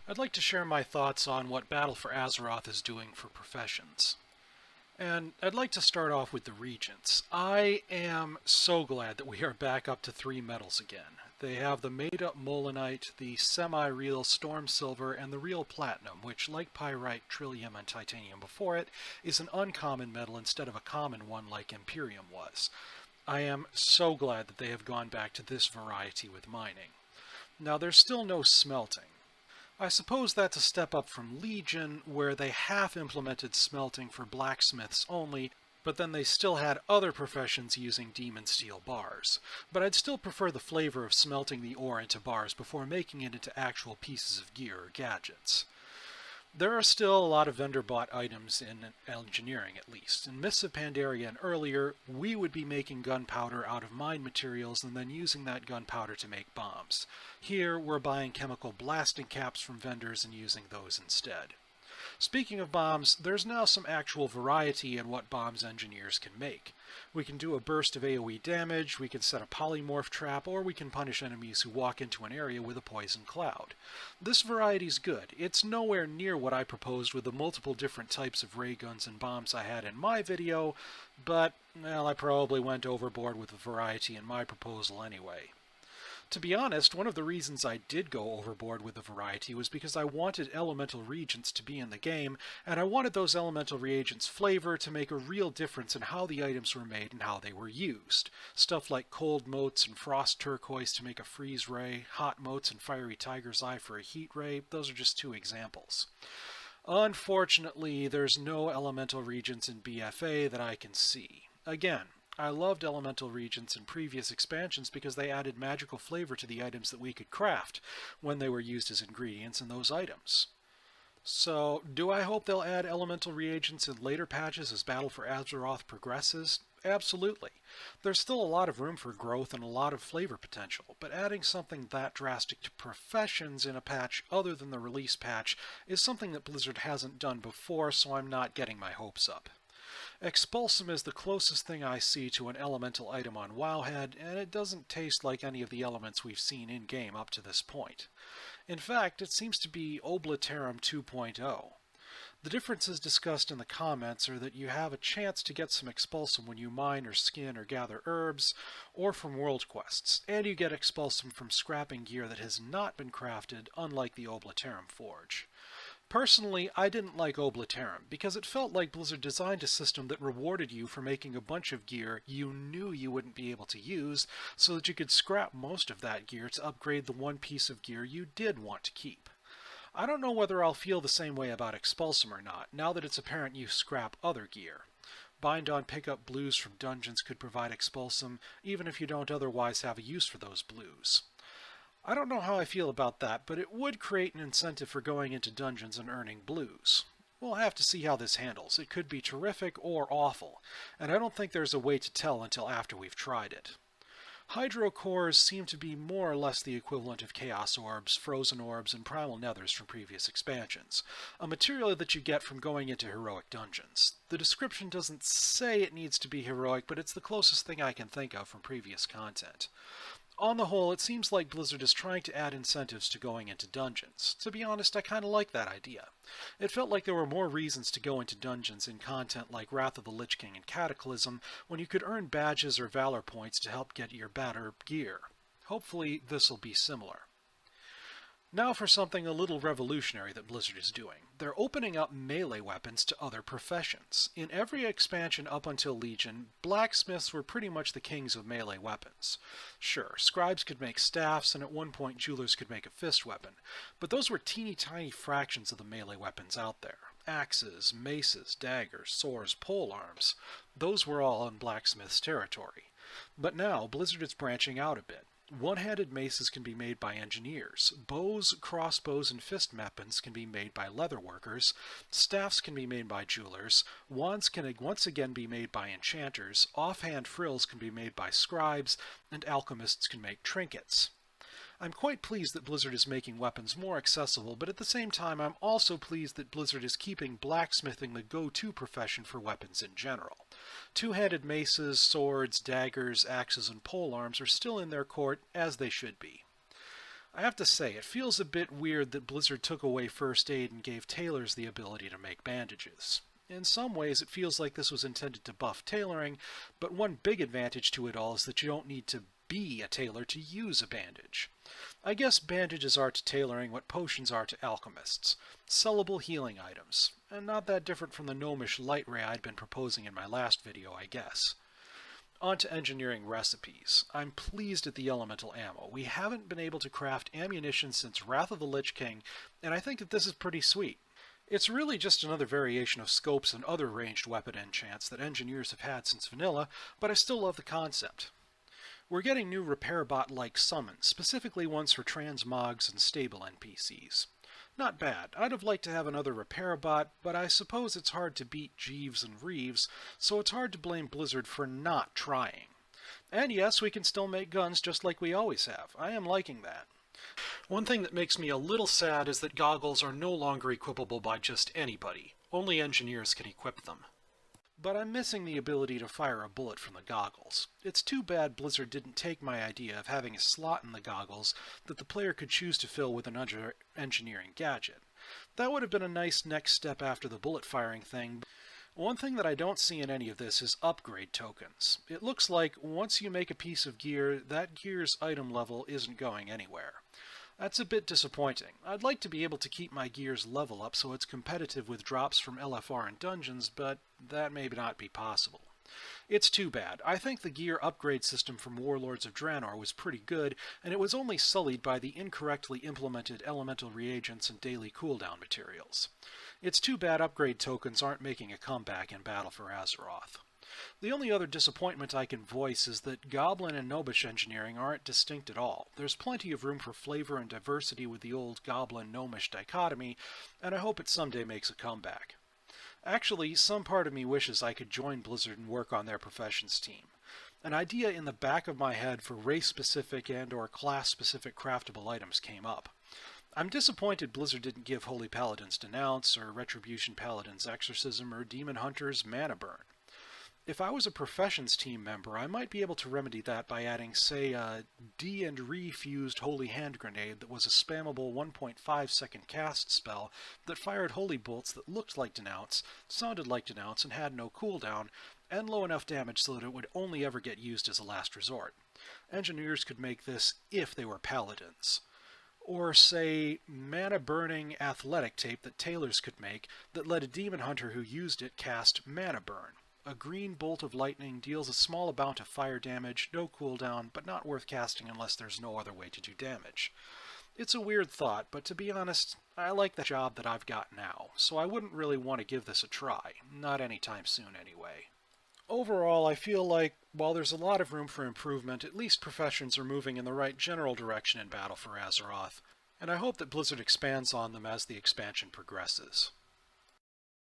I'd like to share my thoughts on what Battle for Azeroth is doing for professions. And I'd like to start off with the Regents. I am so glad that we are back up to 3 metals again. They have the made-up Molinite, the semi-real Storm Silver, and the real Platinum, which, like Pyrite, Trillium, and Titanium before it, is an uncommon metal instead of a common one like Imperium was. I am so glad that they have gone back to this variety with mining. Now, there's still no smelting. I suppose that's a step up from Legion, where they half implemented smelting for blacksmiths only, but then they still had other professions using demon steel bars. But I'd still prefer the flavor of smelting the ore into bars before making it into actual pieces of gear or gadgets. There are still a lot of vendor-bought items in engineering, at least. In Mists of Pandaria and earlier, we would be making gunpowder out of mined materials and then using that gunpowder to make bombs. Here, we're buying chemical blasting caps from vendors and using those instead. Speaking of bombs, there's now some actual variety in what bombs engineers can make. We can do a burst of AoE damage, we can set a polymorph trap, or we can punish enemies who walk into an area with a poison cloud. This variety's good. It's nowhere near what I proposed with the multiple different types of ray guns and bombs I had in my video, but, well, I probably went overboard with the variety in my proposal anyway. To be honest, one of the reasons I did go overboard with the variety was because I wanted elemental reagents to be in the game, and I wanted those elemental reagents' flavor to make a real difference in how the items were made and how they were used. Stuff like cold motes and frost turquoise to make a freeze ray, hot motes and fiery tiger's eye for a heat ray, those are just two examples. Unfortunately, there's no elemental reagents in BfA that I can see. Again, I loved elemental reagents in previous expansions because they added magical flavor to the items that we could craft when they were used as ingredients in those items. So, do I hope they'll add elemental reagents in later patches as Battle for Azeroth progresses? Absolutely. There's still a lot of room for growth and a lot of flavor potential, but adding something that drastic to professions in a patch other than the release patch is something that Blizzard hasn't done before, so I'm not getting my hopes up. Expulsum is the closest thing I see to an elemental item on Wowhead, and it doesn't taste like any of the elements we've seen in-game up to this point. In fact, it seems to be Obliterum 2.0. The differences discussed in the comments are that you have a chance to get some Expulsum when you mine or skin or gather herbs, or from world quests, and you get Expulsum from scrapping gear that has not been crafted, unlike the Obliterum Forge. Personally, I didn't like Obliterum, because it felt like Blizzard designed a system that rewarded you for making a bunch of gear you knew you wouldn't be able to use, so that you could scrap most of that gear to upgrade the one piece of gear you did want to keep. I don't know whether I'll feel the same way about Expulsum or not, now that it's apparent you scrap other gear. Bind-on pickup blues from dungeons could provide Expulsum, even if you don't otherwise have a use for those blues. I don't know how I feel about that, but it would create an incentive for going into dungeons and earning blues. We'll have to see how this handles. It could be terrific or awful, and I don't think there's a way to tell until after we've tried it. Hydro cores seem to be more or less the equivalent of Chaos Orbs, Frozen Orbs, and Primal Nethers from previous expansions, a material that you get from going into heroic dungeons. The description doesn't say it needs to be heroic, but it's the closest thing I can think of from previous content. On the whole, it seems like Blizzard is trying to add incentives to going into dungeons. To be honest, I kinda like that idea. It felt like there were more reasons to go into dungeons in content like Wrath of the Lich King and Cataclysm, when you could earn badges or valor points to help get your better gear. Hopefully, this'll be similar. Now for something a little revolutionary that Blizzard is doing. They're opening up melee weapons to other professions. In every expansion up until Legion, blacksmiths were pretty much the kings of melee weapons. Sure, scribes could make staffs, and at one point jewelers could make a fist weapon, but those were teeny tiny fractions of the melee weapons out there. Axes, maces, daggers, swords, polearms, those were all in blacksmith's territory. But now Blizzard is branching out a bit. One-handed maces can be made by engineers, bows, crossbows, and fist weapons can be made by leatherworkers, staffs can be made by jewelers, wands can once again be made by enchanters, offhand frills can be made by scribes, and alchemists can make trinkets. I'm quite pleased that Blizzard is making weapons more accessible, but at the same time I'm also pleased that Blizzard is keeping blacksmithing the go-to profession for weapons in general. Two-handed maces, swords, daggers, axes, and polearms are still in their court, as they should be. I have to say, it feels a bit weird that Blizzard took away first aid and gave tailors the ability to make bandages. In some ways, it feels like this was intended to buff tailoring, but one big advantage to it all is that you don't need to be a tailor to use a bandage. I guess bandages are to tailoring what potions are to alchemists. Sellable healing items, and not that different from the gnomish light ray I'd been proposing in my last video, I guess. On to engineering recipes. I'm pleased at the elemental ammo. We haven't been able to craft ammunition since Wrath of the Lich King, and I think that this is pretty sweet. It's really just another variation of scopes and other ranged weapon enchants that engineers have had since vanilla, but I still love the concept. We're getting new repair bot-like summons, specifically ones for transmogs and stable NPCs. Not bad. I'd have liked to have another repair bot, but I suppose it's hard to beat Jeeves and Reeves, so it's hard to blame Blizzard for not trying. And yes, we can still make guns just like we always have. I am liking that. One thing that makes me a little sad is that goggles are no longer equipable by just anybody. Only engineers can equip them. But I'm missing the ability to fire a bullet from the goggles. It's too bad Blizzard didn't take my idea of having a slot in the goggles that the player could choose to fill with an engineering gadget. That would have been a nice next step after the bullet firing thing. One thing that I don't see in any of this is upgrade tokens. It looks like once you make a piece of gear, that gear's item level isn't going anywhere. That's a bit disappointing. I'd like to be able to keep my gear's level up so it's competitive with drops from LFR and dungeons, but that may not be possible. It's too bad. I think the gear upgrade system from Warlords of Draenor was pretty good, and it was only sullied by the incorrectly implemented elemental reagents and daily cooldown materials. It's too bad upgrade tokens aren't making a comeback in Battle for Azeroth. The only other disappointment I can voice is that Goblin and Gnomish engineering aren't distinct at all. There's plenty of room for flavor and diversity with the old Goblin-Gnomish dichotomy, and I hope it someday makes a comeback. Actually, some part of me wishes I could join Blizzard and work on their professions team. An idea in the back of my head for race-specific and/or class-specific craftable items came up. I'm disappointed Blizzard didn't give Holy Paladins Denounce, or Retribution Paladins Exorcism, or Demon Hunters Mana Burn. If I was a Professions team member, I might be able to remedy that by adding, say, a D and Re fused Holy Hand Grenade that was a spammable 1.5 second cast spell that fired holy bolts that looked like Denounce, sounded like Denounce, and had no cooldown, and low enough damage so that it would only ever get used as a last resort. Engineers could make this if they were paladins. Or, say, mana-burning athletic tape that tailors could make that let a demon hunter who used it cast Mana Burn. A green bolt of lightning deals a small amount of fire damage, no cooldown, but not worth casting unless there's no other way to do damage. It's a weird thought, but to be honest, I like the job that I've got now, so I wouldn't really want to give this a try. Not anytime soon, anyway. Overall, I feel like, while there's a lot of room for improvement, at least Professions are moving in the right general direction in Battle for Azeroth, and I hope that Blizzard expands on them as the expansion progresses.